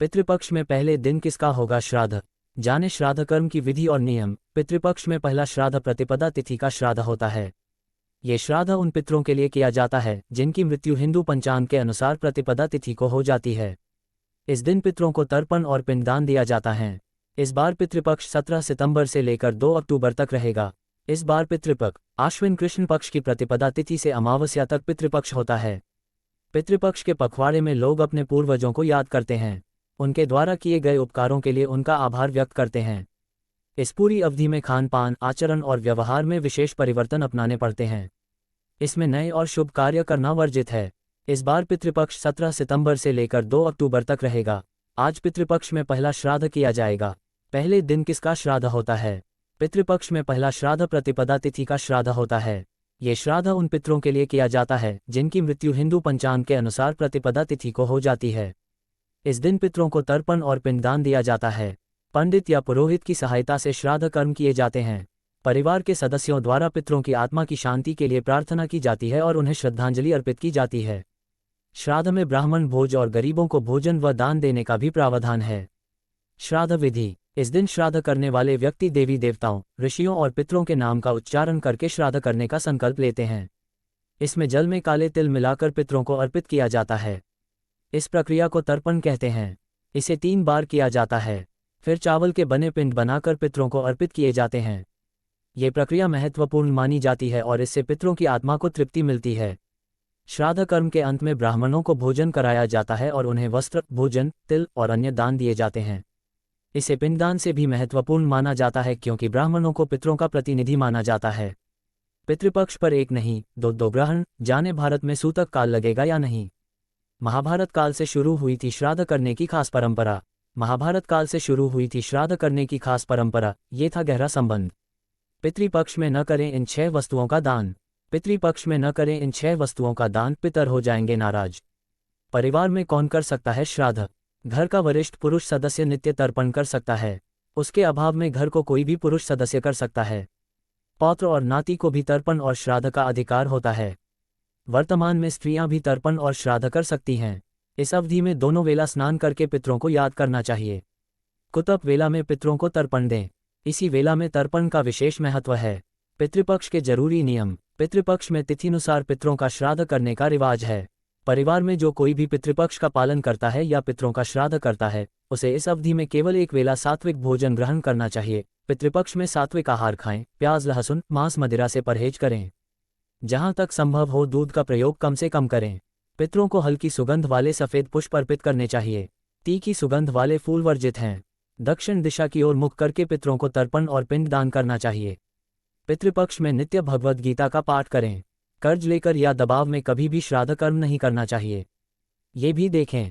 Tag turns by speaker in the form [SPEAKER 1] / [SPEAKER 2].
[SPEAKER 1] पितृपक्ष में पहले दिन किसका होगा श्राद्ध? जाने श्राद्ध कर्म की विधि और नियम। पितृपक्ष में पहला श्राद्ध प्रतिपदा तिथि का श्राद्ध होता है। ये श्राद्ध उन पितरों के लिए किया जाता है जिनकी मृत्यु हिंदू पंचांग के अनुसार प्रतिपदा तिथि को हो जाती है। इस दिन पितरों को तर्पण और पिंडदान दिया जाता है। इस बार पितृपक्ष 17 सितंबर से लेकर 2 अक्टूबर तक रहेगा। इस बार पितृपक्ष आश्विन कृष्ण पक्ष की प्रतिपदा तिथि से अमावस्या तक पितृपक्ष होता है। पितृपक्ष के पखवाड़े में लोग अपने पूर्वजों को याद करते हैं, उनके द्वारा किए गए उपकारों के लिए उनका आभार व्यक्त करते हैं। इस पूरी अवधि में खान पान, आचरण और व्यवहार में विशेष परिवर्तन अपनाने पड़ते हैं। इसमें नए और शुभ कार्य करना वर्जित है। इस बार पितृपक्ष 17 सितंबर से लेकर 2 अक्टूबर तक रहेगा। आज पितृपक्ष में पहला श्राद्ध किया जाएगा। पहले दिन किसका श्राद्ध होता है? पितृपक्ष में पहला श्राद्ध प्रतिपदा तिथि का श्राद्ध होता है। ये श्राद्ध उन पितरों के लिए किया जाता है जिनकी मृत्यु हिंदू पंचांग के अनुसार प्रतिपदा तिथि को हो जाती है। इस दिन पितरों को तर्पण और पिंडदान दिया जाता है। पंडित या पुरोहित की सहायता से श्राद्ध कर्म किए जाते हैं। परिवार के सदस्यों द्वारा पितरों की आत्मा की शांति के लिए प्रार्थना की जाती है और उन्हें श्रद्धांजलि अर्पित की जाती है। श्राद्ध में ब्राह्मण भोज और गरीबों को भोजन व दान देने का भी प्रावधान है। श्राद्ध विधि। इस दिन श्राद्ध करने वाले व्यक्ति देवी देवताओं, ऋषियों और पितरों के नाम का उच्चारण करके श्राद्ध करने का संकल्प लेते हैं। इसमें जल में काले तिल मिलाकर पितरों को अर्पित किया जाता है। इस प्रक्रिया को तर्पण कहते हैं। इसे 3 बार किया जाता है। फिर चावल के बने पिंड बनाकर पितरों को अर्पित किए जाते हैं। ये प्रक्रिया महत्वपूर्ण मानी जाती है और इससे पितरों की आत्मा को तृप्ति मिलती है। श्राद्ध कर्म के अंत में ब्राह्मणों को भोजन कराया जाता है और उन्हें वस्त्र, भोजन, तिल और अन्य दान दिए जाते हैं। इसे पिंडदान से भी महत्वपूर्ण माना जाता है क्योंकि ब्राह्मणों को पितरों का प्रतिनिधि माना जाता है। पितृपक्ष पर एक नहीं, दो ग्रहण। जाने भारत में सूतक काल लगेगा या नहीं? महाभारत काल से शुरू हुई थी श्राद्ध करने की खास परंपरा। महाभारत काल से शुरू हुई थी श्राद्ध करने की खास परंपरा। ये था गहरा संबंध। पितृपक्ष में न करें इन 6 वस्तुओं का दान। पितृपक्ष में न करें इन 6 वस्तुओं का दान, पितर हो जाएंगे नाराज। परिवार में कौन कर सकता है श्राद्ध? घर का वरिष्ठ पुरुष सदस्य नित्य तर्पण कर सकता है। उसके अभाव में घर को कोई भी पुरुष सदस्य कर सकता है। पौत्र और नाती को भी तर्पण और श्राद्ध का अधिकार होता है। वर्तमान में स्त्रियां भी तर्पण और श्राद्ध कर सकती हैं। इस अवधि में दोनों वेला स्नान करके पितरों को याद करना चाहिए। कुतप वेला में पितरों को तर्पण दें। इसी वेला में तर्पण का विशेष महत्व है। पितृपक्ष के जरूरी नियम। पितृपक्ष में तिथिनुसार पितरों का श्राद्ध करने का रिवाज है। परिवार में जो कोई भी पितृपक्ष का पालन करता है या पितरों का श्राद्ध करता है, उसे इस अवधि में केवल एक वेला सात्विक भोजन ग्रहण करना चाहिए। पितृपक्ष में सात्विक आहार खाएं। प्याज, लहसुन, मांस, मदिरा से परहेज करें। जहां तक संभव हो दूध का प्रयोग कम से कम करें। पितरों को हल्की सुगंध वाले सफेद पुष्प अर्पित करने चाहिए। तीखी सुगंध वाले फूल वर्जित हैं। दक्षिण दिशा की ओर मुख करके पितरों को तर्पण और पिंड दान करना चाहिए। पितृपक्ष में नित्य भगवद गीता का पाठ करें। कर्ज लेकर या दबाव में कभी भी श्राद्ध कर्म नहीं करना चाहिए। ये भी देखें